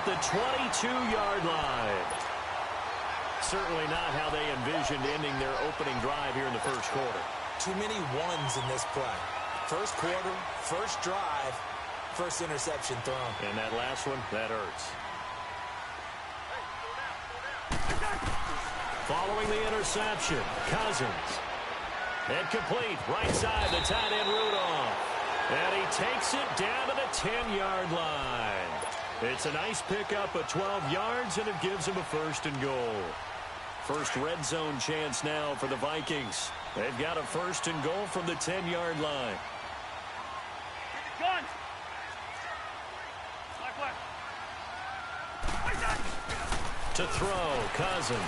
at the 22-yard line. Certainly not how they envisioned ending their opening drive here in the first quarter. Too many ones in this play. First quarter, first drive, first interception thrown. And that last one, that hurts. Following the interception, Cousins. Incomplete, right side, the tight end Rudolph. And he takes it down to the 10-yard line. It's a nice pickup of 12 yards, and it gives him a first and goal. First red zone chance now for the Vikings. They've got a first and goal from the 10-yard line. To throw, Cousins.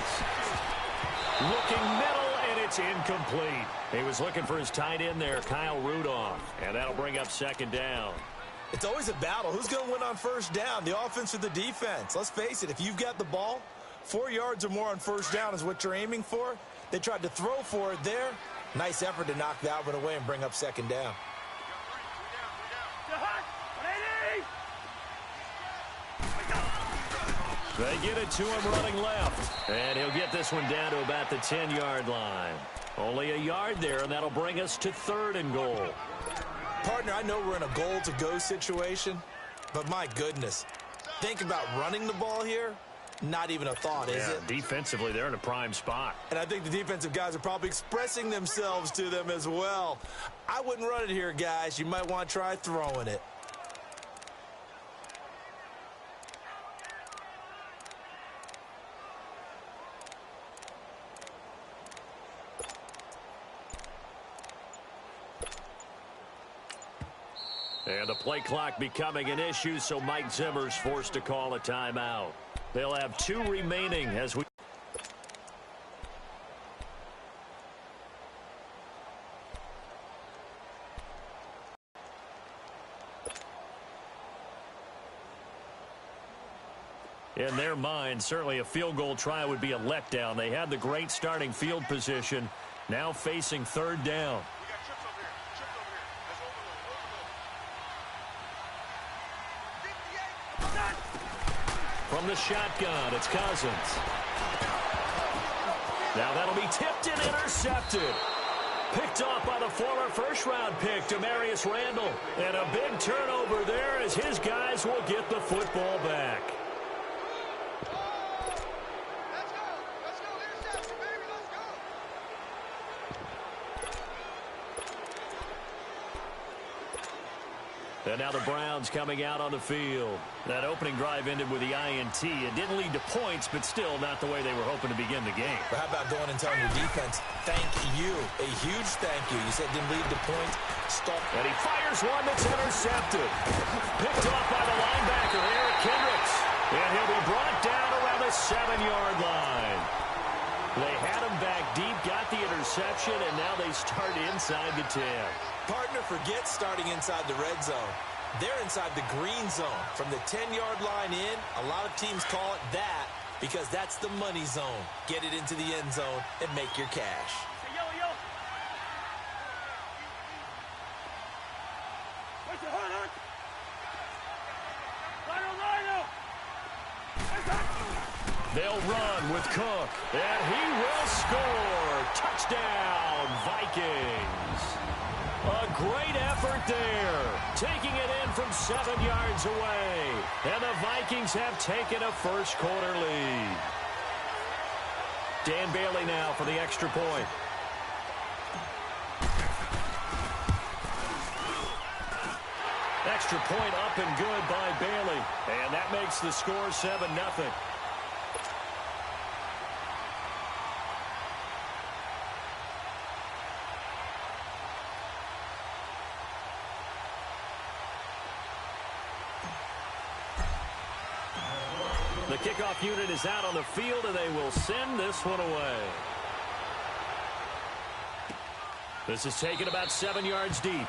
Looking middle, and it's incomplete. He was looking for his tight end there, Kyle Rudolph. And that'll bring up second down. It's always a battle. Who's going to win on first down, the offense or the defense? Let's face it, if you've got the ball, 4 yards or more on first down is what you're aiming for. They tried to throw for it there. Nice effort to knock that one away and bring up second down. They get it to him running left. And he'll get this one down to about the 10-yard line. Only a yard there, and that'll bring us to third and goal. Partner, I know we're in a goal-to-go situation, but my goodness, think about running the ball here. Not even a thought, is it? Defensively, they're in a prime spot. And I think the defensive guys are probably expressing themselves to them as well. I wouldn't run it here, guys. You might want to try throwing it. And the play clock becoming an issue, so Mike Zimmer's forced to call a timeout. They'll have 2 remaining as we... In their mind, certainly a field goal try would be a letdown. They had the great starting field position, now facing third down. From the shotgun, it's Cousins. Now that'll be tipped and intercepted. Picked off by the former first-round pick, Demarius Randall. And a big turnover there as his guys will get the football back. And now the Browns coming out on the field. That opening drive ended with the INT. It didn't lead to points, but still not the way they were hoping to begin the game. But how about going and telling your defense, thank you, a huge thank you. You said it didn't lead to points. Stop. And he fires one that's intercepted. Picked off by the linebacker, Eric Kendricks. And he'll be brought down around the 7-yard line. They had him back deep, got the interception, and now they start inside the 10. Partner, forget starting inside the red zone. They're inside the green zone. From the 10-yard line in, a lot of teams call it that because that's the money zone. Get it into the end zone and make your cash. They'll run with Cook, and he will score. Touchdown, Vikings. A great effort there, taking it in from 7 yards away. And the Vikings have taken a first-quarter lead. Dan Bailey now for the extra point. Extra point up and good by Bailey. And that makes the score 7-0. The kickoff unit is out on the field, and they will send this one away. This is taken about 7 yards deep.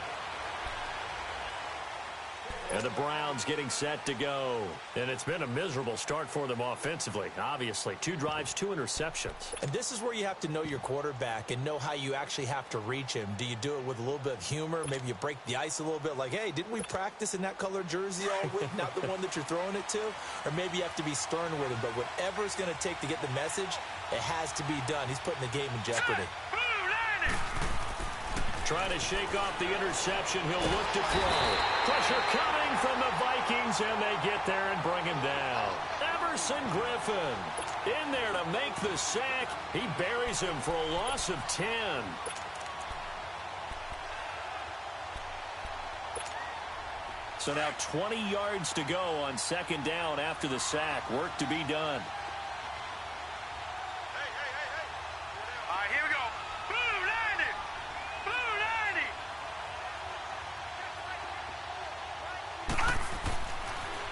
And the Browns getting set to go. And it's been a miserable start for them offensively. Obviously, 2 drives, 2 interceptions. And this is where you have to know your quarterback and know how you actually have to reach him. Do you do it with a little bit of humor? Maybe you break the ice a little bit like, hey, didn't we practice in that color jersey all week, not the one that you're throwing it to? Or maybe you have to be stern with him. But whatever it's going to take to get the message, it has to be done. He's putting the game in jeopardy. Trying to shake off the interception. He'll look to throw. Pressure coming from the Vikings, and they get there and bring him down. Everson Griffin in there to make the sack. He buries him for a loss of 10. So now 20 yards to go on second down after the sack. Work to be done.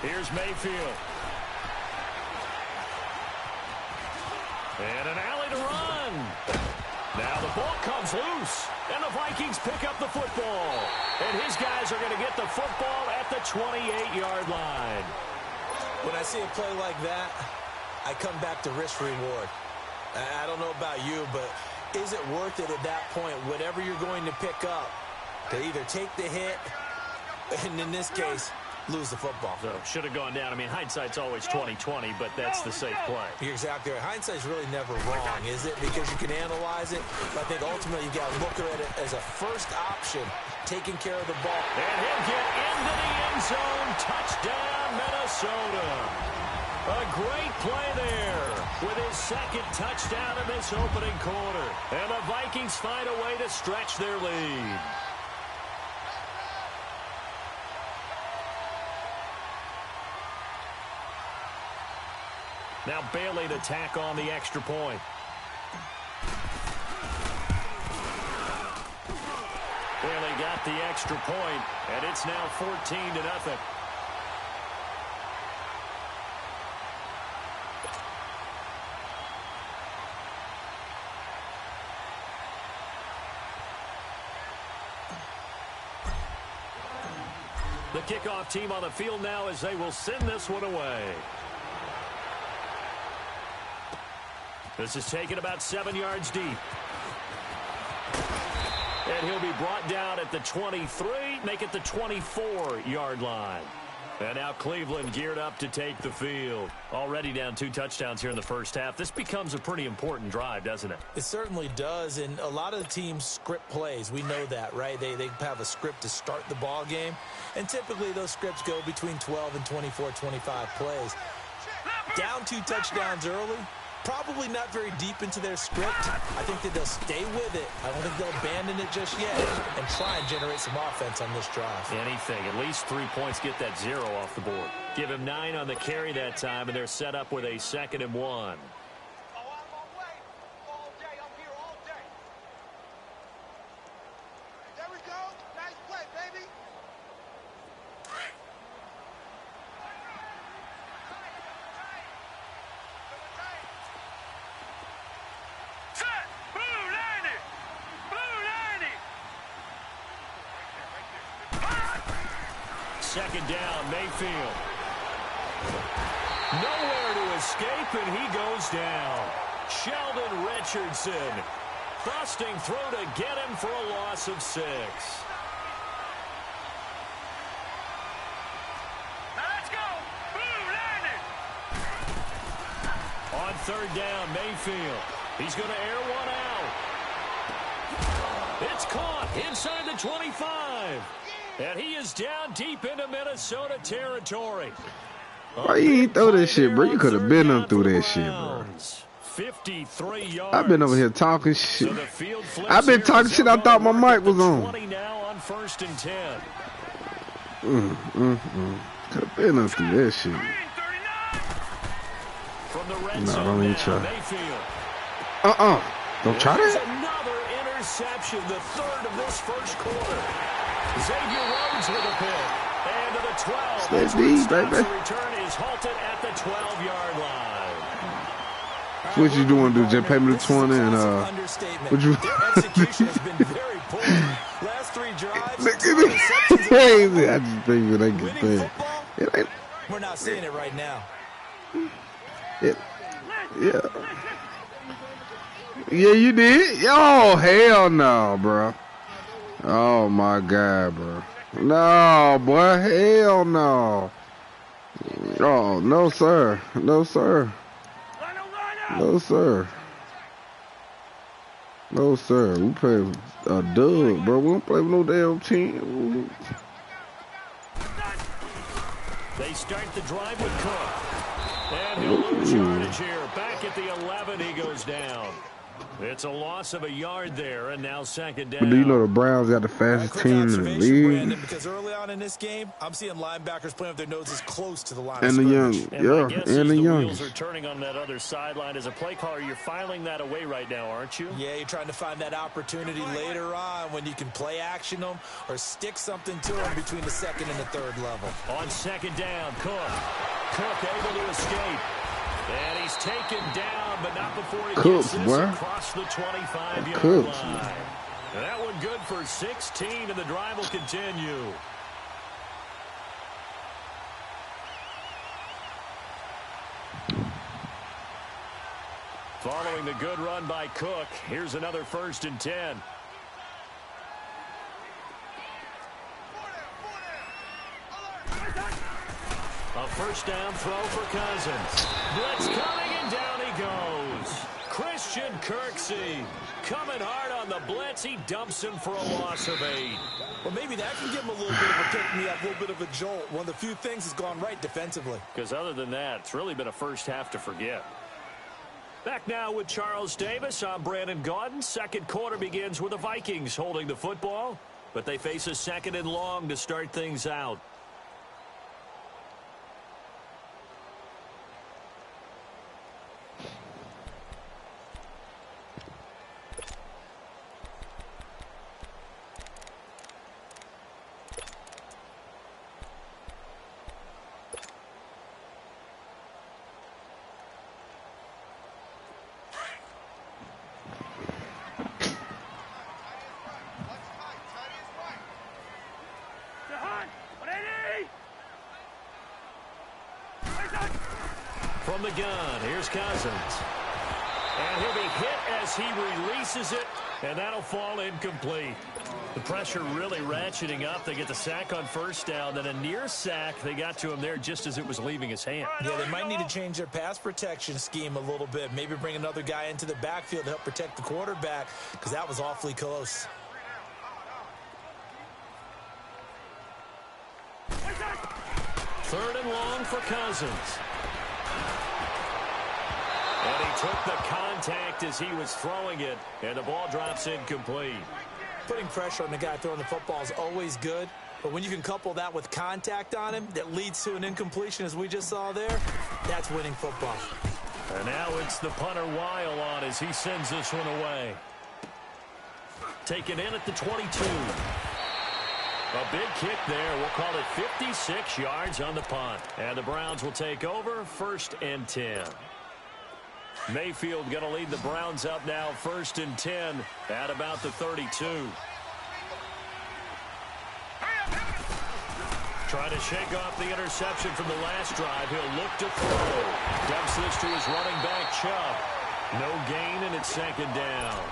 Here's Mayfield. And an alley to run. Now the ball comes loose. And the Vikings pick up the football. And his guys are going to get the football at the 28-yard line. When I see a play like that, I come back to risk-reward. I don't know about you, but is it worth it at that point, whatever you're going to pick up, to either take the hit, and in this case, lose the football? So should have gone down. I mean, hindsight's always 20/20, but that's the safe play. You're exactly right. Hindsight's really never wrong, is it? Because you can analyze it. But I think ultimately you got to look at it as a first option, taking care of the ball. And he'll get into the end zone. Touchdown, Minnesota. A great play there with his second touchdown in this opening quarter. And the Vikings find a way to stretch their lead. Now Bailey to tack on the extra point. Bailey got the extra point, and it's now 14-0. The kickoff team on the field now as they will send this one away. This is taken about 7 yards deep. And he'll be brought down at the 23, make it the 24-yard line. And now Cleveland geared up to take the field. Already down 2 touchdowns here in the first half. This becomes a pretty important drive, doesn't it? It certainly does, and a lot of the teams script plays. We know that, right? They have a script to start the ball game, and typically those scripts go between 12 and 24, 25 plays. Down 2 touchdowns early. Probably not very deep into their script. I think that they'll stay with it. I don't think they'll abandon it just yet and try and generate some offense on this drive. Anything. At least 3 points, get that 0 off the board. Give him 9 on the carry that time, and they're set up with a 2nd and 1. Second down, Mayfield. Nowhere to escape, and he goes down. Sheldon Richardson busting through to get him for a loss of 6. Let's go. On 3rd down, Mayfield. He's going to air one out. It's caught inside the 25. And he is down deep into Minnesota territory. Why you ain't throw that shit, bro? You could have been up through that shit, bro. 53 yards. I've been over here talking shit. I've been talking shit. I thought my mic was on. 20 now on 1st and 10. Could have been up through that shit. From the red No, zone don't even now, try. Mayfield. Don't try There's that. another interception, the 3rd of this first quarter. Xavier Rhodes with a pick. And to the 12. Stay deep, baby. The return is halted at the 12-yard line. What you doing, dude? Just pay me the 20 and what you? Their execution has been very poor. Last 3 drives, Look at me. interceptions crazy. I just think they can Winning say football? We're not seeing it right now. yeah. Yeah, you did. Oh, hell no, bro. Oh my God, bro. No, boy. Hell no. Oh, no, sir. No, sir. No, sir. No, sir. We play a dub, bro. We don't play with no damn team. They start the drive with Cook. And he'll lose yardage here. Back at the 11, he goes down. It's a loss of a yard there, and now second down. But do you know the Browns got the fastest team in the league? Brandon, because early on in this game, I'm seeing linebackers playing with their noses close to the line and of the young, and the wheels are turning on that other sideline. As a play caller, you're filing that away right now, aren't you? Yeah, you're trying to find that opportunity later on when you can play action them or stick something to them between the second and the third level. On second down, Cook able to escape. And he's taken down, but not before he gets this across the 25-yard line. That one good for 16, and the drive will continue. Following the good run by Cook, here's another 1st and 10. A first down throw for Cousins. Blitz coming, and down he goes. Christian Kirksey coming hard on the blitz. He dumps him for a loss of 8. Well, maybe that can give him a little bit of a pick-me-up, a little bit of a jolt. One of the few things has gone right defensively. Because other than that, it's really been a first half to forget. Back now with Charles Davis. I'm Brandon Gaudin. Second quarter begins with the Vikings holding the football, but they face a second and long to start things out. From the gun, here's Cousins. And he'll be hit as he releases it, and that'll fall incomplete. The pressure really ratcheting up. They get the sack on first down, then a near sack. They got to him there just as it was leaving his hand. Yeah, they might need to change their pass protection scheme a little bit. Maybe bring another guy into the backfield to help protect the quarterback, because that was awfully close. Third and long for Cousins. And he took the contact as he was throwing it, and the ball drops incomplete. Putting pressure on the guy throwing the football is always good, but when you can couple that with contact on him that leads to an incompletion, as we just saw there, that's winning football. And now it's the punter Weil on as he sends this one away. Taken in at the 22. A big kick there. We'll call it 56 yards on the punt. And the Browns will take over 1st and 10. Mayfield going to lead the Browns up now 1st and 10 at about the 32. Trying to shake off the interception from the last drive. He'll look to throw. Dumps this to his running back, Chubb. No gain, and it's 2nd down.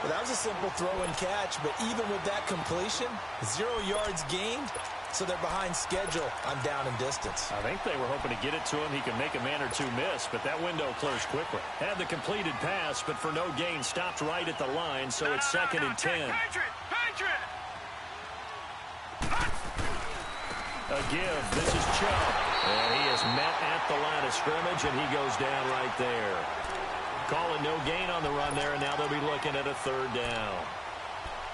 Well, that was a simple throw and catch, but even with that completion, 0 yards gained, so they're behind schedule on down and distance. I think they were hoping to get it to him. He can make a man or two miss, but that window closed quickly. Had the completed pass, but for no gain, stopped right at the line, so it's 2nd and 10. A give. This is Chubb. And he is met at the line of scrimmage, and he goes down right there. Calling no gain on the run there, and now they'll be looking at a 3rd down.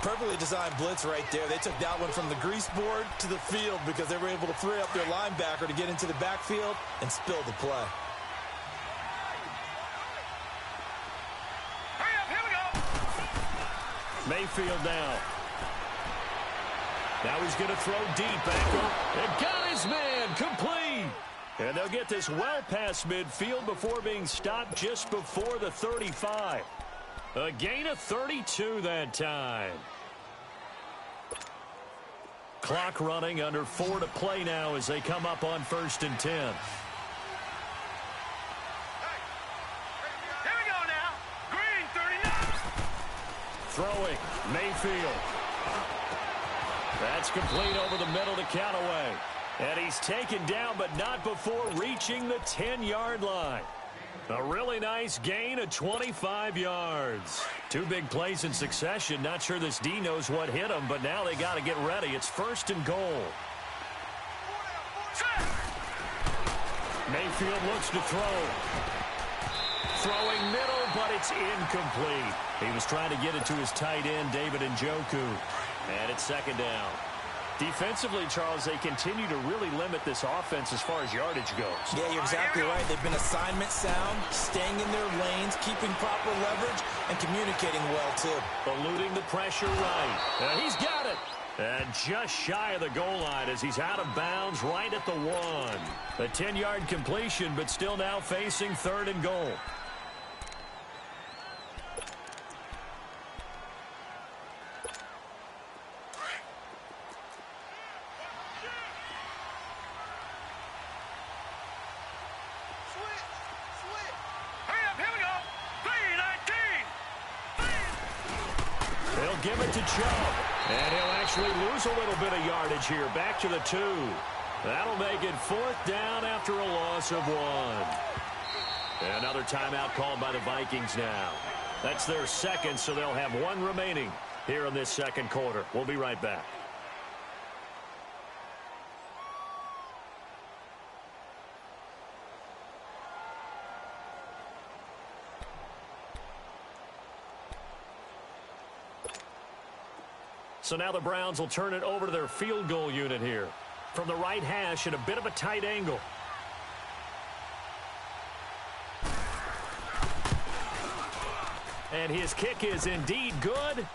Perfectly designed blitz right there. They took that one from the grease board to the field because they were able to free up their linebacker to get into the backfield and spill the play. Hurry up, here we go. Mayfield now. Now he's going to throw deep back up. And got his man complete. And they'll get this well past midfield before being stopped just before the 35. A gain of 32 that time. Clock running, under 4 to play now as they come up on 1st and 10. Here we go now. Green, 39. Throwing, Mayfield. That's complete over the middle to Callaway. And he's taken down, but not before reaching the 10-yard line. A really nice gain of 25 yards. 2 big plays in succession. Not sure this D knows what hit him, but now they got to get ready. It's 1st and goal. Mayfield looks to throw. Throwing middle, but it's incomplete. He was trying to get it to his tight end, David Njoku. And it's 2nd down. Defensively, Charles, they continue to really limit this offense as far as yardage goes. Yeah, you're exactly right. They've been assignment sound, staying in their lanes, keeping proper leverage, and communicating well, too. Eluding the pressure right. And he's got it. And just shy of the goal line as he's out of bounds right at the 1. A 10-yard completion, but still now facing 3rd and goal. Give it to Chubb. And he'll actually lose a little bit of yardage here. Back to the 2. That'll make it 4th down after a loss of 1. Another timeout called by the Vikings now. That's their 2nd, so they'll have 1 remaining here in this 2nd quarter. We'll be right back. So now the Browns will turn it over to their field goal unit here. From the right hash at a bit of a tight angle. And his kick is indeed good.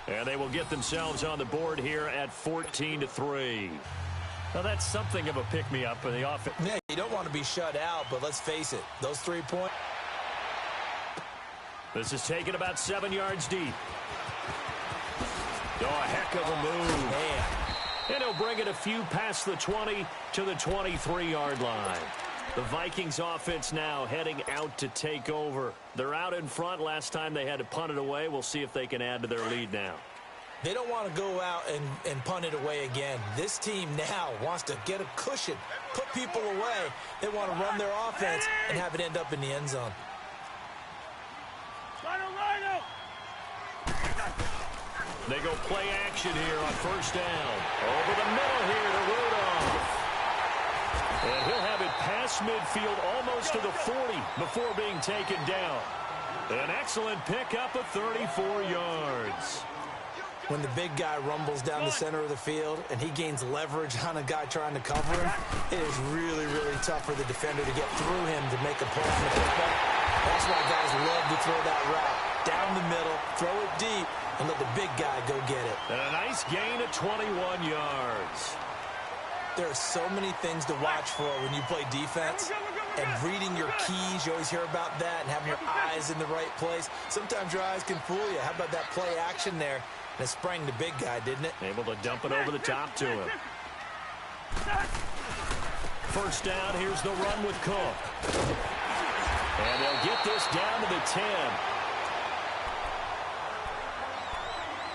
And they will get themselves on the board here at 14-3. Now that's something of a pick-me-up in the offense. Yeah, you don't want to be shut out, but let's face it, those 3 points. This is taken about 7 yards deep. Oh, a heck of a move. Man. And he'll bring it a few past the 20 to the 23-yard line. The Vikings offense now heading out to take over. They're out in front. Last time they had to punt it away. We'll see if they can add to their lead now. They don't want to go out and punt it away again. This team now wants to get a cushion, put people away. They want to run their offense and have it end up in the end zone. They go play action here on 1st down. Over the middle here to Rudolph. And he'll have it past midfield almost to the 40 before being taken down. An excellent pickup of 34 yards. When the big guy rumbles down the center of the field and he gains leverage on a guy trying to cover him, it is really, really tough for the defender to get through him to make a play on the football. That's why guys love to throw that route. Down the middle, throw it deep, and let the big guy go get it. And a nice gain of 21 yards. There are so many things to watch for when you play defense. And reading your keys, you always hear about that, and having your eyes in the right place. Sometimes your eyes can fool you. How about that play action there? And it sprang the big guy, didn't it? Able to dump it over the top to him. 1st down, here's the run with Cook. And they'll get this down to the 10.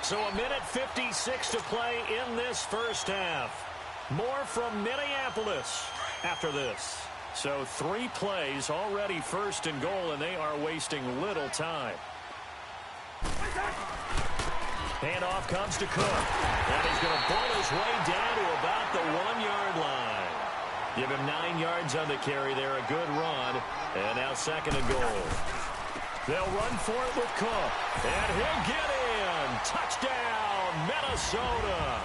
So a minute 56 to play in this 1st half. More from Minneapolis after this. So 3 plays already 1st and goal, and they are wasting little time. Handoff comes to Cook. And he's going to pull his way down to about the 1-yard line. Give him 9 yards on the carry there. A good run. And now 2nd and goal. They'll run for it with Cook. And he'll get in. Touchdown, Minnesota.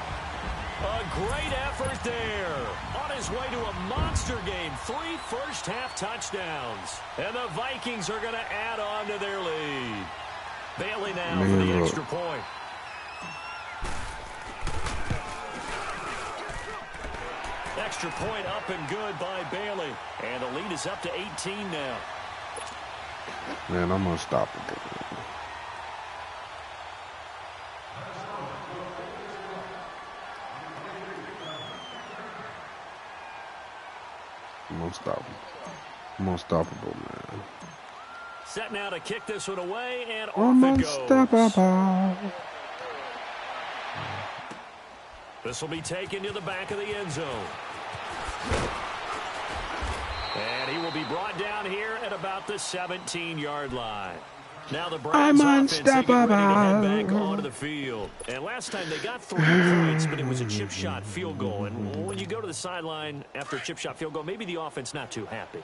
A great effort there. On his way to a monster game. 3 first-half touchdowns. And the Vikings are going to add on to their lead. Bailey now for the extra point. Extra point up and good by Bailey. And the lead is up to 18 now. Man, I'm going to stop it. unstoppable. I'm unstoppable, man. Set now to kick this one away, and I'm off it goes. unstoppable. This will be taken to the back of the end zone. And he will be brought down here at about the 17-yard line. Now the Browns offense getting ready to head back onto the field. And last time they got 3 points, but it was a chip shot field goal. And when you go to the sideline after a chip shot field goal, maybe the offense not too happy.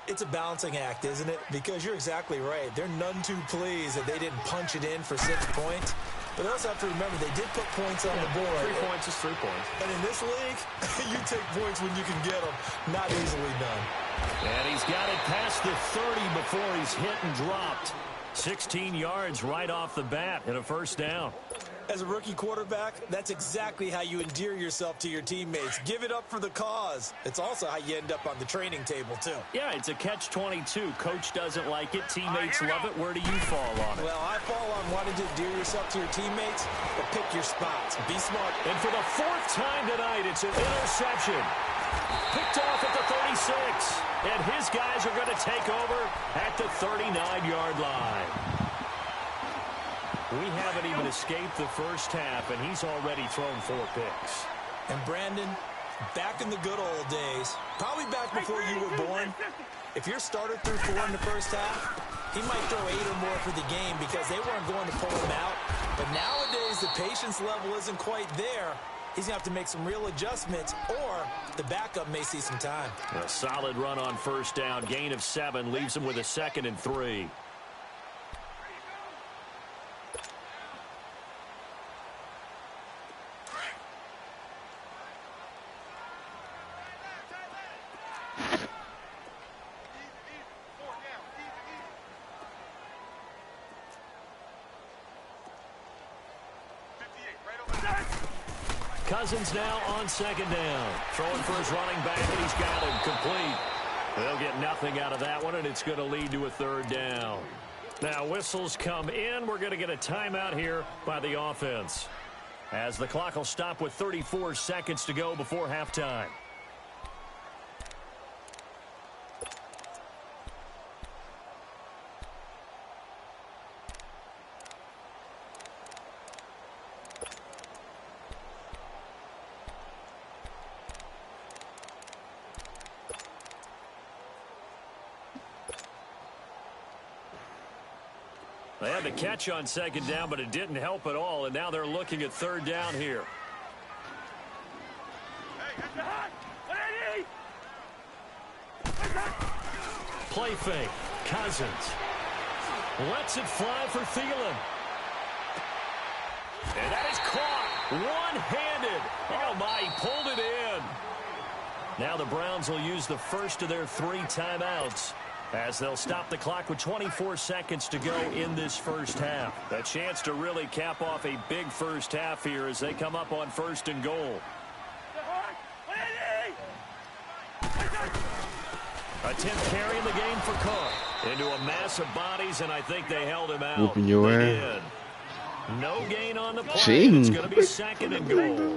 It's a balancing act, isn't it? Because you're exactly right. They're none too pleased that they didn't punch it in for 6 points. But they also have to remember they did put points on the board. 3 points is 3 points. And in this league, you take points when you can get them. Not easily done. And he's got it past the 30 before he's hit and dropped. 16 yards right off the bat and a first down. As a rookie quarterback, that's exactly how you endear yourself to your teammates. Give it up for the cause. It's also how you end up on the training table, too. Yeah, it's a catch-22. Coach doesn't like it. Teammates love it. Where do you fall on it? Well, I fall on wanting to endear yourself to your teammates, but pick your spots. Be smart. And for the 4th time tonight, it's an interception. Picked off at the 36. And his guys are going to take over at the 39-yard line. We haven't even escaped the first half, and he's already thrown 4 picks. And Brandon, back in the good old days, probably back before you were born, if your starter threw 4 in the first half, he might throw 8 or more for the game because they weren't going to pull him out. But nowadays, the patience level isn't quite there. He's going to have to make some real adjustments, or the backup may see some time. A solid run on first down. Gain of 7 leaves him with a 2nd and 3. Cousins now on 2nd down. Throwing for his running back, and he's got him complete. They'll get nothing out of that one, and it's going to lead to a 3rd down. Now whistles come in. We're going to get a timeout here by the offense, as the clock will stop with 34 seconds to go before halftime. They had the catch on 2nd down, but it didn't help at all, and now they're looking at 3rd down here. Play fake. Cousins lets it fly for Thielen. And that is caught one-handed. Oh, my, he pulled it in. Now the Browns will use the first of their 3 timeouts, as they'll stop the clock with 24 seconds to go in this first half. A chance to really cap off a big first half here as they come up on 1st and goal. A 10th carry in the game for Cook. Into a mass of bodies, and I think they held him out. Whooping your ass. Did. No gain on the play. It's going to be 2nd and goal.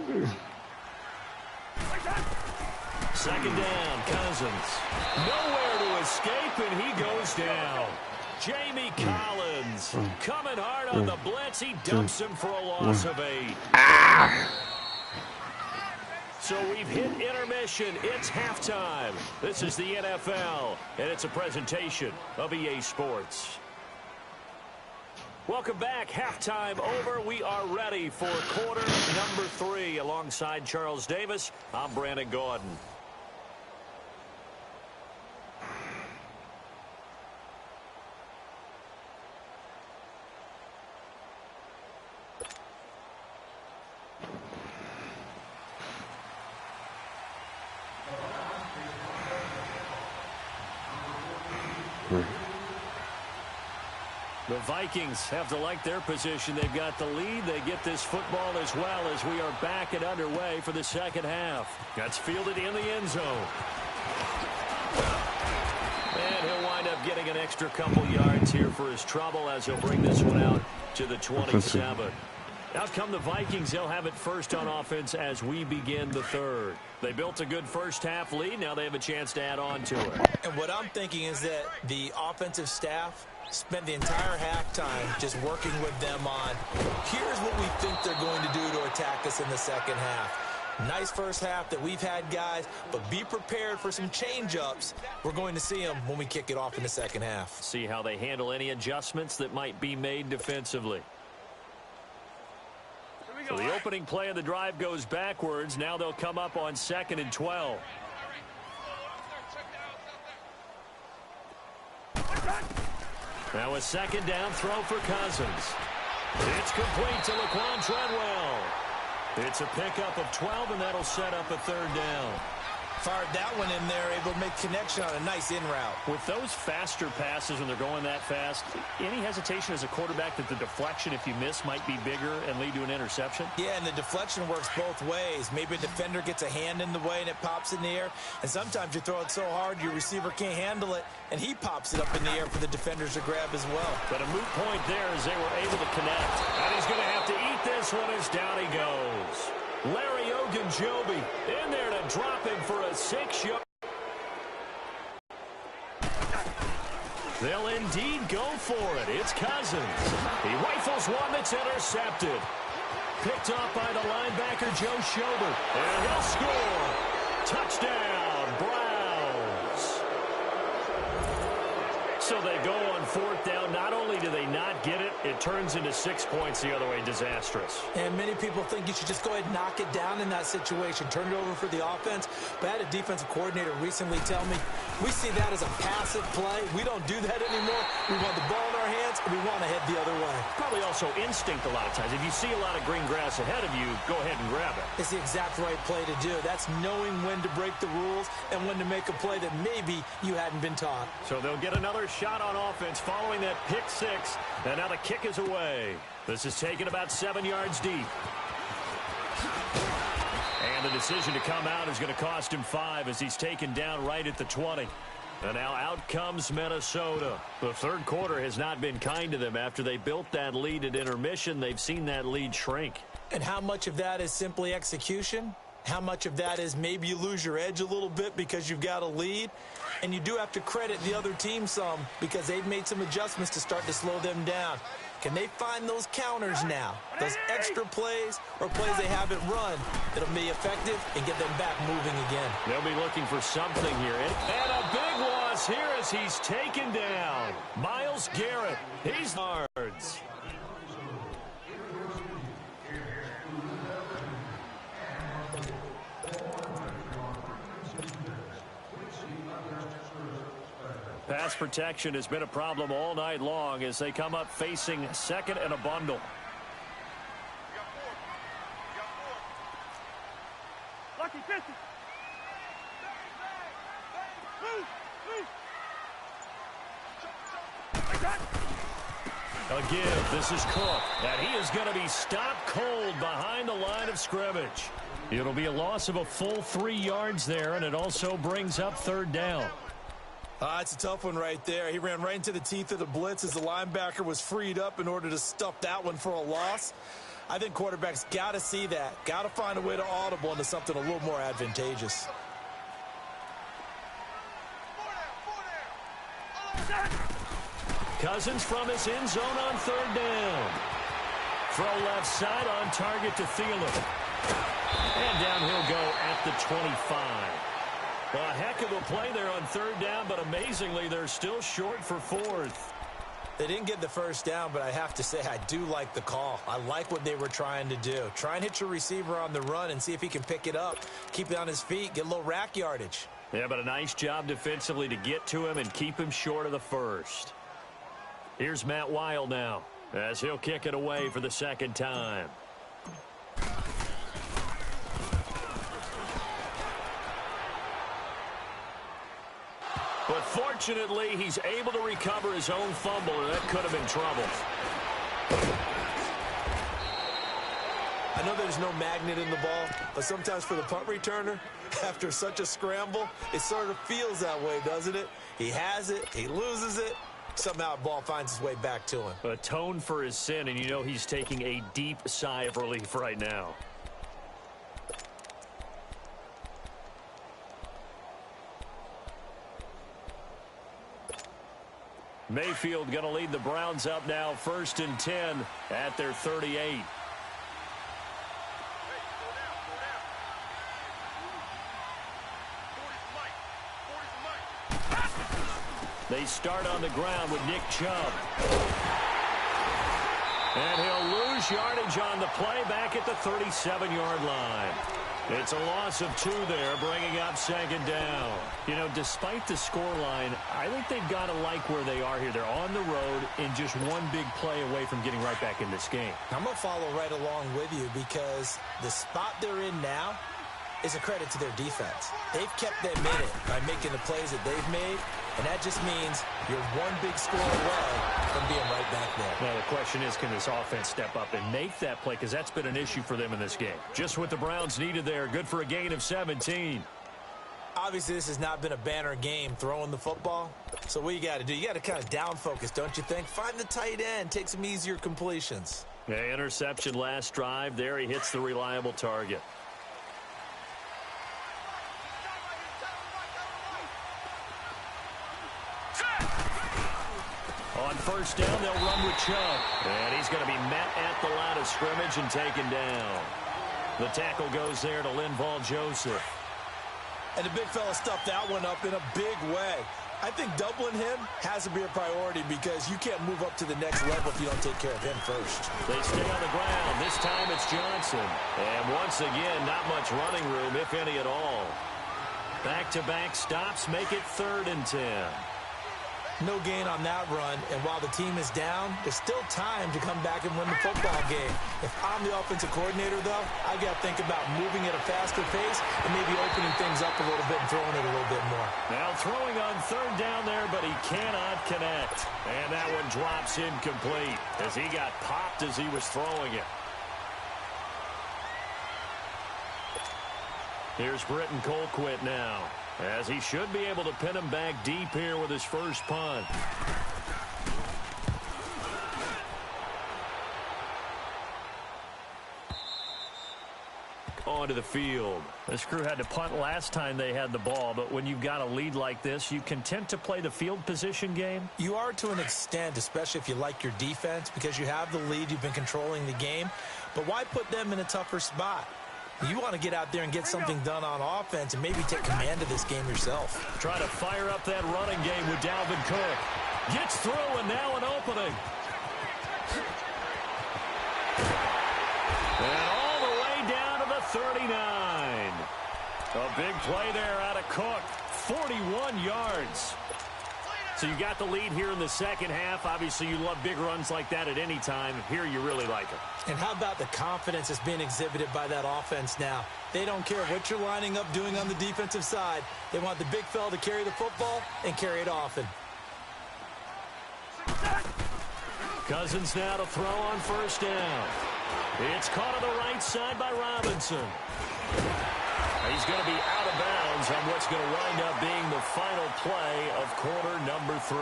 2nd down, Cousins. Nowhere to escape, and he goes down. Jamie Collins coming hard on the blitz. He dumps him for a loss of 8. So we've hit intermission. It's halftime. This is the NFL, and it's a presentation of EA Sports. Welcome back. Halftime over. We are ready for quarter number 3. Alongside Charles Davis, I'm Brandon Gordon. The Vikings have to like their position. They've got the lead. They get this football as well as we are back and underway for the second half. That's fielded in the end zone. And he'll wind up getting an extra couple yards here for his trouble as he'll bring this one out to the 27. Out come the Vikings. They'll have it first on offense as we begin the third. They built a good first-half lead. Now they have a chance to add on to it. And what I'm thinking is that the offensive staff spent the entire halftime just working with them on, here's what we think they're going to do to attack us in the second half. Nice first half that we've had, guys, but be prepared for some change-ups. We're going to see them when we kick it off in the second half. See how they handle any adjustments that might be made defensively. So the opening play of the drive goes backwards. Now they'll come up on 2nd and 12. Now a second down throw for Cousins. It's complete to Laquan Treadwell. It's a pickup of 12, and that'll set up a third down. Fired that one in there, able to make connection on a nice in route. With those faster passes when they're going that fast, any hesitation as a quarterback that the deflection, if you miss, might be bigger and lead to an interception? Yeah, and the deflection works both ways. Maybe a defender gets a hand in the way and it pops in the air. And sometimes you throw it so hard your receiver can't handle it, and he pops it up in the air for the defenders to grab as well. But a moot point there as they were able to connect. And he's going to have to eat this one as down he goes. Larry Ogunjobi in there to drop him for a 6-yard. They'll indeed go for it. It's Cousins. He rifles one that's intercepted. Picked off by the linebacker, Joe Schobert. And he'll score. Touchdown, Browns. So they go on 4th down. Not only do they not get it, it turns into 6 points the other way. Disastrous. And many people think you should just go ahead and knock it down in that situation. Turn it over for the offense. But I had a defensive coordinator recently tell me, we see that as a passive play. We don't do that anymore. We want the ball in our hands, and we want to head the other way. Probably also instinct a lot of times. If you see a lot of green grass ahead of you, go ahead and grab it. It's the exact right play to do. That's knowing when to break the rules and when to make a play that maybe you hadn't been taught. So they'll get another shot on offense following that pick 6. And now the kick is away. This is taken about 7 yards deep. And the decision to come out is going to cost him 5 as he's taken down right at the 20. And now out comes Minnesota. The third quarter has not been kind to them. After they built that lead at intermission, they've seen that lead shrink. And how much of that is simply execution? How much of that is maybe you lose your edge a little bit because you've got a lead? And you do have to credit the other team some because they've made some adjustments to start to slow them down. Can they find those counters now? Those extra plays or plays they haven't run that'll be effective and get them back moving again. They'll be looking for something here. And a big loss here as he's taken down. Myles Garrett. He's yards. Pass protection has been a problem all night long as they come up facing 2nd and a bundle. Lucky 50. A give. This is Cook. And he is going to be stopped cold behind the line of scrimmage. It'll be a loss of a full 3 yards there, and it also brings up 3rd down. It's a tough one right there. He ran right into the teeth of the blitz as the linebacker was freed up in order to stuff that one for a loss. I think quarterbacks got to see that. Got to find a way to audible into something a little more advantageous. Cousins from his end zone on 3rd down. Throw left side on target to Thielen. And down he'll go at the 25. A heck of a play there on 3rd down, but amazingly, they're still short for 4th. They didn't get the first down, but I have to say I do like the call. I like what they were trying to do. Try and hit your receiver on the run and see if he can pick it up, keep it on his feet, get a little rack yardage. Yeah, but a nice job defensively to get to him and keep him short of the first. Here's Matt Weil now as he'll kick it away for the 2nd time. But fortunately, he's able to recover his own fumble, and that could have been trouble. I know there's no magnet in the ball, but sometimes for the punt returner, after such a scramble, it sort of feels that way, doesn't it? He has it, he loses it, Somehow the ball finds its way back to him. Atone for his sin, and you know he's taking a deep sigh of relief right now. Mayfield going to lead the Browns up now, 1st and 10 at their 38. They start on the ground with Nick Chubb. And he'll lose yardage on the play back at the 37-yard line. It's a loss of 2 there, bringing up 2nd down. You know, despite the scoreline, I think they've got to like where they are here. They're on the road and just one big play away from getting right back in this game. I'm going to follow right along with you because the spot they're in now is a credit to their defense. They've kept them in it by making the plays that they've made, and that just means you're one big score away from being right back there. Now, the question is, can this offense step up and make that play? Because that's been an issue for them in this game. Just what the Browns needed there. Good for a gain of 17. Obviously, this has not been a banner game throwing the football. So what you got to do, you got to kind of down focus, don't you think? Find the tight end, take some easier completions. Yeah, interception last drive. There he hits the reliable target. On 1st down, they'll run with Chubb. And he's going to be met at the line of scrimmage and taken down. The tackle goes there to Linval Joseph. And the big fella stuffed that one up in a big way. I think doubling him has to be a priority because you can't move up to the next level if you don't take care of him first. They stay on the ground. This time it's Johnson. And once again, not much running room, if any at all. Back-to-back stops make it 3rd and 10. No gain on that run, and while the team is down, there's still time to come back and win the football game. If I'm the offensive coordinator, though, I got to think about moving at a faster pace and maybe opening things up a little bit and throwing it a little bit more. Now throwing on 3rd down there, but he cannot connect. And that one drops incomplete as he got popped as he was throwing it. Here's Britton Colquitt now, as he should be able to pin him back deep here with his first punt. Onto the field. This crew had to punt last time they had the ball, but when you've got a lead like this, you content to play the field position game? You are to an extent, especially if you like your defense, because you have the lead, you've been controlling the game. But why put them in a tougher spot? You want to get out there and get something done on offense and maybe take command of this game yourself. Try to fire up that running game with Dalvin Cook. Gets through and now an opening. And all the way down to the 39. A big play there out of Cook. 41 yards. So you got the lead here in the second half. Obviously, you love big runs like that at any time. Here, you really like it. And how about the confidence that's being exhibited by that offense now? They don't care what you're lining up doing on the defensive side. They want the big fella to carry the football and carry it often. Cousins now to throw on 1st down. It's caught on the right side by Robinson. He's going to be out of bounds on what's going to wind up being the final play of quarter number 3.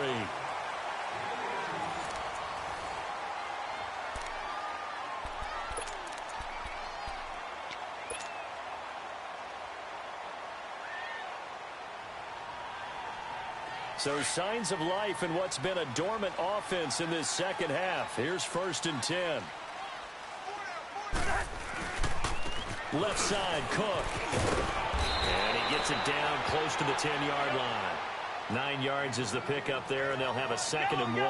So signs of life in what's been a dormant offense in this second half. Here's 1st and 10. Left side, Cook. And he gets it down close to the 10-yard line. 9 yards is the pickup there, and they'll have a 2nd and 1.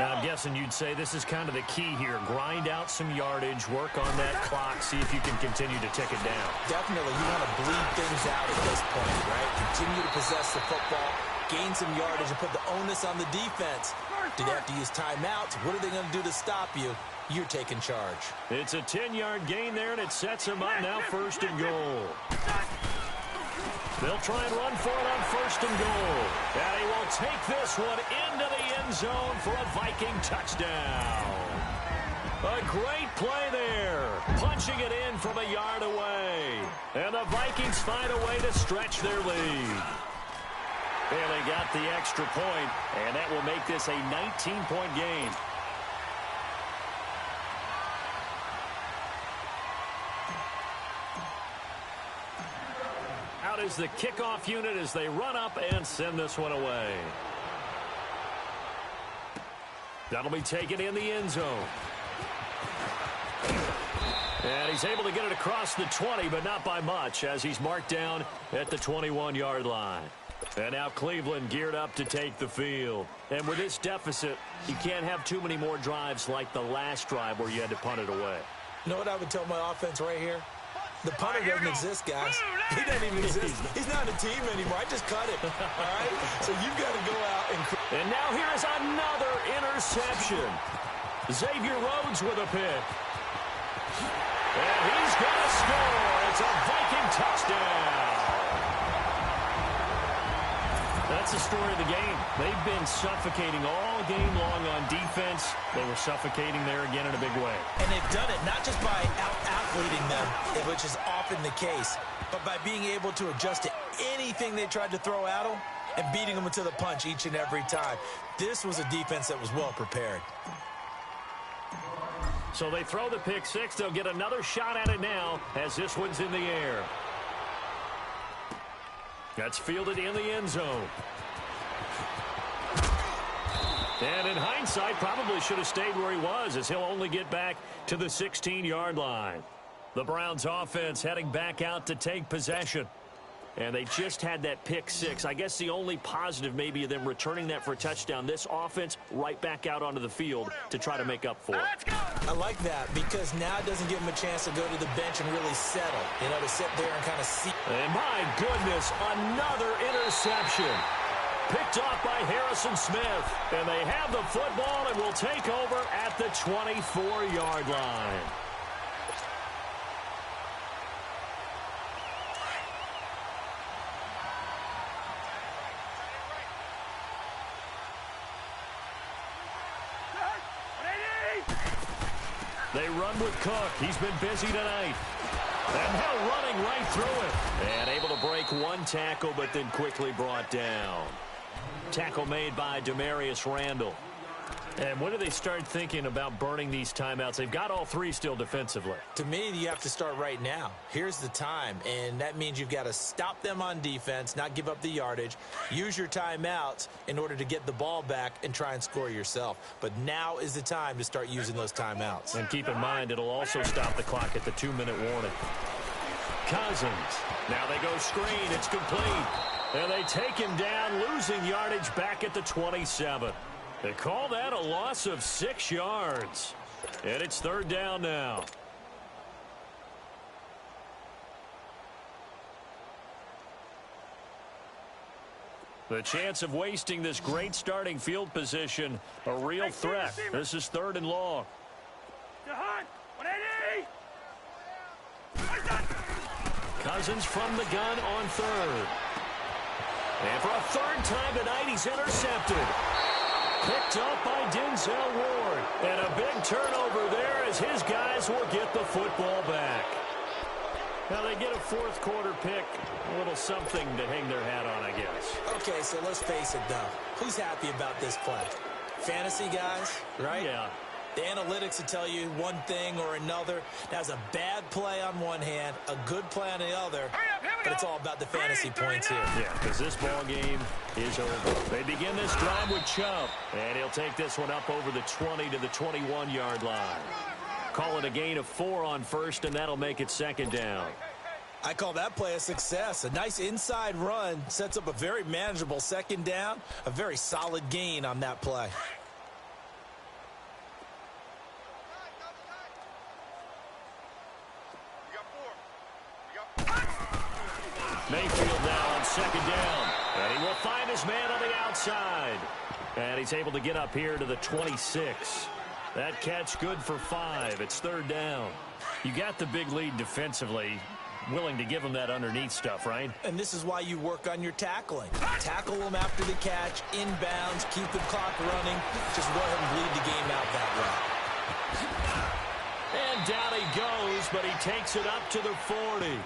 Now, I'm guessing you'd say this is kind of the key here. Grind out some yardage, work on that clock, see if you can continue to tick it down. Definitely, you want to bleed things out at this point, right? Continue to possess the football, gain some yardage, and put the onus on the defense. Do they have to use timeouts? What are they going to do to stop you? You're taking charge. It's a 10-yard gain there, and it sets them up now 1st and goal. They'll try and run for it on 1st and goal. And he will take this one into the end zone for a Viking touchdown. A great play there. Punching it in from a yard away. And the Vikings find a way to stretch their lead. And they got the extra point, and that will make this a 19-point game. Out is the kickoff unit as they run up and send this one away. That'll be taken in the end zone. And he's able to get it across the 20, but not by much, as he's marked down at the 21-yard line. And now Cleveland geared up to take the field. And with this deficit, you can't have too many more drives like the last drive where you had to punt it away. You know what I would tell my offense right here? The punter doesn't exist, guys. He doesn't even exist. He's not a team anymore. I just cut it, all right? So you've got to go out and... And now here is another interception. Xavier Rhodes with a pick. And he's going to score. It's a Viking touchdown. That's the story of the game. They've been suffocating all game long on defense. They were suffocating there again in a big way. And they've done it not just by out-athleting them, which is often the case, but by being able to adjust to anything they tried to throw at them and beating them to the punch each and every time. This was a defense that was well prepared. So they throw the pick six. They'll get another shot at it now as this one's in the air. That's fielded in the end zone. And in hindsight, probably should have stayed where he was, as he'll only get back to the 16-yard line. The Browns offense heading back out to take possession. And they just had that pick six. I guess the only positive maybe of them returning that for a touchdown. This offense right back out onto the field to try to make up for it. I like that because now it doesn't give them a chance to go to the bench and really settle. You know, to sit there and kind of see. And my goodness, another interception. Picked off by Harrison Smith. And they have the football and will take over at the 24-yard line. They run with Cook. He's been busy tonight. And now running right through it. And able to break one tackle, but then quickly brought down. Tackle made by Demarius Randall. And when do they start thinking about burning these timeouts? They've got all three still defensively. To me, you have to start right now. Here's the time, and that means you've got to stop them on defense, not give up the yardage, use your timeouts in order to get the ball back and try and score yourself. But now is the time to start using those timeouts. And keep in mind, it'll also stop the clock at the 2-minute warning. Cousins. Now they go screen. It's complete. And they take him down, losing yardage back at the 27. They call that a loss of 6 yards. And it's third down now. The chance of wasting this great starting field position, a real threat. This is third and long. Cousins from the gun on third. And for a third time tonight, he's intercepted. Picked up by Denzel Ward. And a big turnover there as his guys will get the football back. Now they get a fourth quarter pick. A little something to hang their hat on, I guess. Okay, so let's face it, though. Who's happy about this play? Fantasy guys, right? Yeah. The analytics will tell you one thing or another. That's a bad play on one hand, a good play on the other. But it's all about the fantasy points here. Yeah, because this ball game is over. They begin this drive with Chubb. And he'll take this one up over the 20 to the 21-yard line. Call it a gain of 4 on first, and that'll make it second down. I call that play a success. A nice inside run sets up a very manageable second down. A very solid gain on that play. Mayfield now on second down. And he will find his man on the outside. And he's able to get up here to the 26. That catch good for 5. It's third down. You got the big lead defensively. Willing to give him that underneath stuff, right? And this is why you work on your tackling. Tackle them after the catch, inbounds, keep the clock running. Just go ahead and bleed the game out that way. And down he goes, but he takes it up to the 40.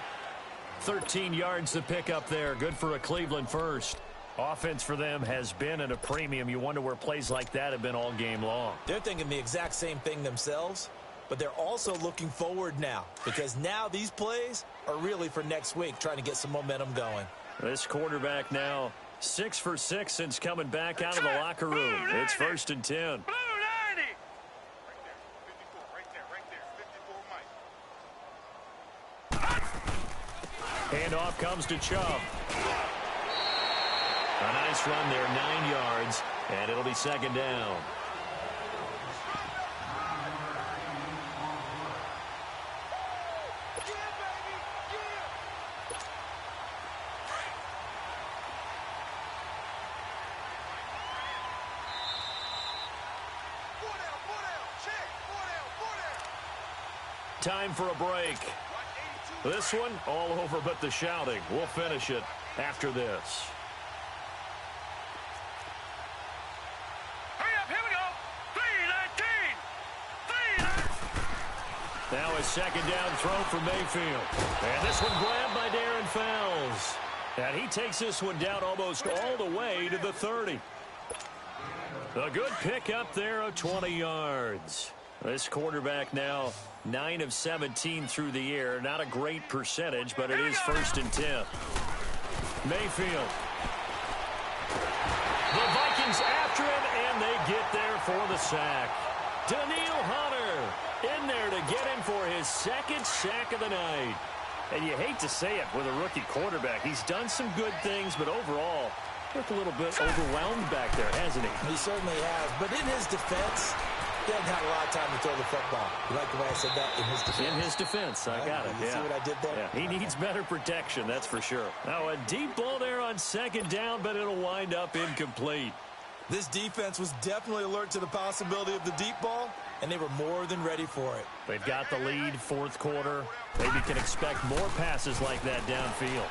13 yards to pick up there. Good for a Cleveland first. Offense for them has been at a premium. You wonder where plays like that have been all game long. They're thinking the exact same thing themselves, but they're also looking forward now because now these plays are really for next week, trying to get some momentum going. This quarterback now 6 for 6 since coming back out of the locker room. It's 1st and 10. Blue 90. Handoff comes to Chubb. A nice run there, 9 yards, and it'll be 2nd down. Time for a break. This one all over but the shouting. We'll finish it after this. Hurry up, here we go. 3-19. Now a 2nd down throw for Mayfield. And this one grabbed by Darren Fells. And he takes this one down almost all the way to the 30. A good pick up there of 20 yards. This quarterback now 9 of 17 through the air. Not a great percentage, but it is 1st and 10. Mayfield. The Vikings after him, and they get there for the sack. Daniil Hunter in there to get him for his 2nd sack of the night. And you hate to say it with a rookie quarterback. He's done some good things, but overall, looked a little bit overwhelmed back there, hasn't he? He certainly has, but in his defense, he hasn't had a lot of time to throw the football. You like the way I said that? In his defense? In his defense. I got it. You see what I did there? Yeah. He needs better protection, that's for sure. Now a deep ball there on 2nd down, but it'll wind up incomplete. This defense was definitely alert to the possibility of the deep ball, and they were more than ready for it. They've got the lead, 4th quarter. Maybe can expect more passes like that downfield.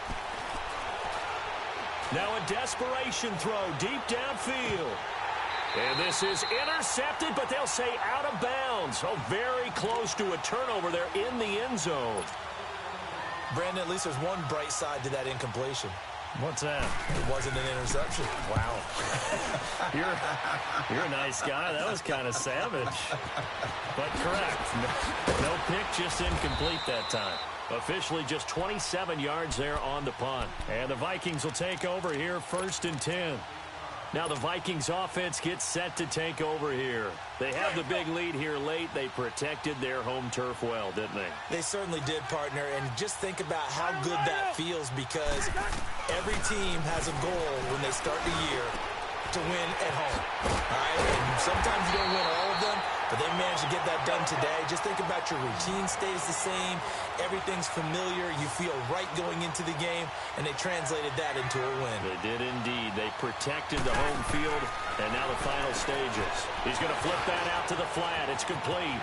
Now a desperation throw deep downfield. And this is intercepted, but they'll say out of bounds. Oh, very close to a turnover there in the end zone. Brandon, at least there's one bright side to that incompletion. What's that? It wasn't an interception. Wow. You're a nice guy. That was kind of savage. But correct. No pick, just incomplete that time. Officially just 27 yards there on the punt. And the Vikings will take over here 1st and 10. Now the Vikings offense gets set to take over here. They have the big lead here late. They protected their home turf well, didn't they? They certainly did, partner. And just think about how good that feels because every team has a goal when they start the year to win at home. All right? And sometimes you don't win all of them, but they managed to get that done today. Just think about your routine stays the same. Everything's familiar. You feel right going into the game, and they translated that into a win. They did indeed. They protected the home field, and now the final stages. He's going to flip that out to the flat. It's complete.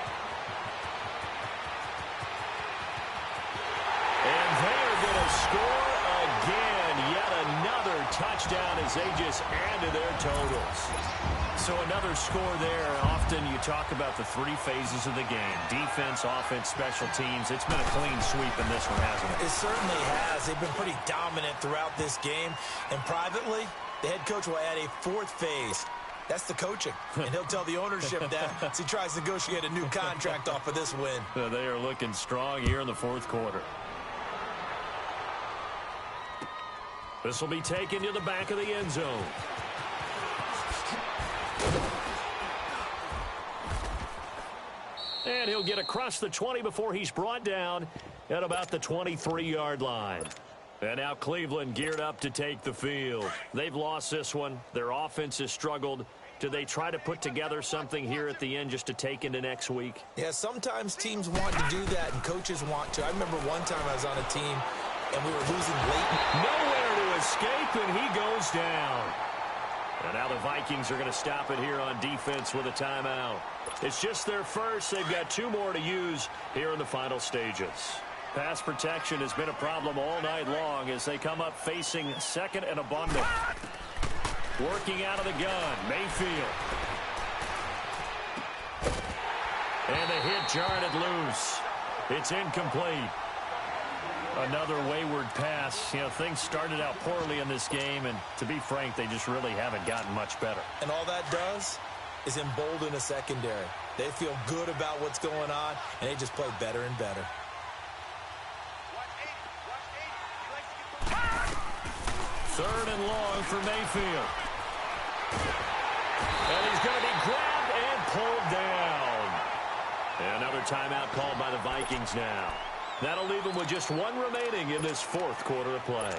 And they are going to score again. Yet another touchdown as they just add to their totals. So another score there. Often you talk about the 3 phases of the game. Defense, offense, special teams. It's been a clean sweep in this one, hasn't it? It certainly has. They've been pretty dominant throughout this game. And privately, the head coach will add a 4th phase. That's the coaching. And he'll tell the ownership that as he tries to negotiate a new contract off of this win. They are looking strong here in the 4th quarter. This will be taken to the back of the end zone. And he'll get across the 20 before he's brought down at about the 23-yard line. And now Cleveland geared up to take the field. They've lost this one. Their offense has struggled. Do they try to put together something here at the end just to take into next week? Yeah, sometimes teams want to do that and coaches want to. I remember one time I was on a team and we were losing late. Nowhere to escape, and he goes down. And now the Vikings are going to stop it here on defense with a timeout. It's just their first. They've got 2 more to use here in the final stages. Pass protection has been a problem all night long as they come up facing 2nd and a bundle. Working out of the gun, Mayfield. And the hit jarred it loose. It's incomplete. Another wayward pass. You know, things started out poorly in this game, and to be frank, they just really haven't gotten much better. And all that does is embolden a secondary. They feel good about what's going on, and they just play better and better. Third and long for Mayfield. And he's going to be grabbed and pulled down. And another timeout called by the Vikings now. That'll leave them with just one remaining in this fourth quarter of play.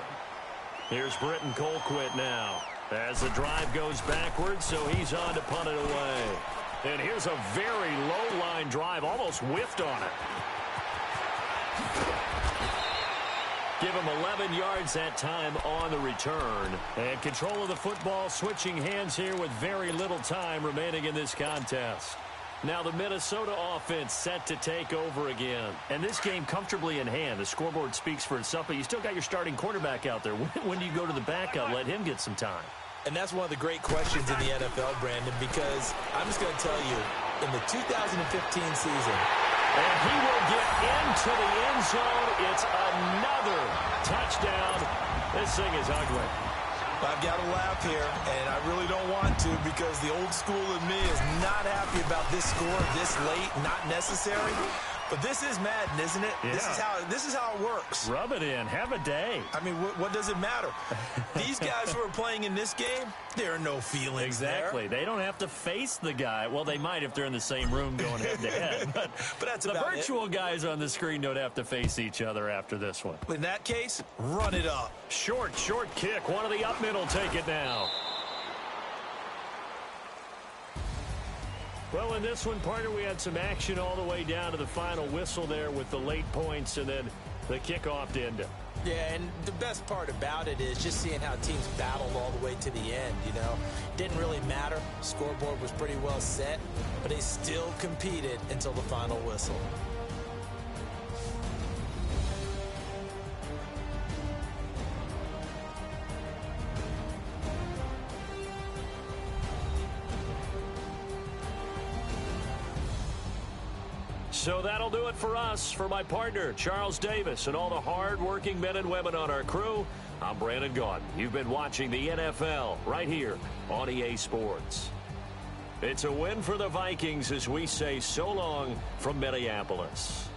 Here's Britton Colquitt now as the drive goes backwards, so he's on to punt it away. And here's a very low-line drive, almost whiffed on it. Give him 11 yards that time on the return. And control of the football, switching hands here with very little time remaining in this contest. Now the Minnesota offense set to take over again. And this game comfortably in hand. The scoreboard speaks for itself, but you still got your starting quarterback out there. When do you go to the backup? Let him get some time. And that's one of the great questions in the NFL, Brandon, because I'm just going to tell you, in the 2015 season, and he will get into the end zone. It's another touchdown. This thing is ugly. I've got to laugh here, and I really don't want to because the old school in me is not happy about this score this late, not necessary. But this is Madden, isn't it? Yeah. This is how it works. Rub it in. Have a day. I mean, what does it matter? These guys who are playing in this game, there are no feelings exactly. there. They don't have to face the guy. Well, they might if they're in the same room going head-to-head. But that's the about virtual guys on the screen don't have to face each other after this one. In that case, run it up. Short kick. One of the up mid will take it now. Well, in this one, partner, we had some action all the way down to the final whistle there with the late points and then the kickoff to end it. Yeah, and the best part about it is just seeing how teams battled all the way to the end, you know. Didn't really matter. Scoreboard was pretty well set, but they still competed until the final whistle. So that'll do it for us. For my partner, Charles Davis, and all the hard-working men and women on our crew, I'm Brandon Gaudin. You've been watching the NFL right here on EA Sports. It's a win for the Vikings as we say so long from Minneapolis.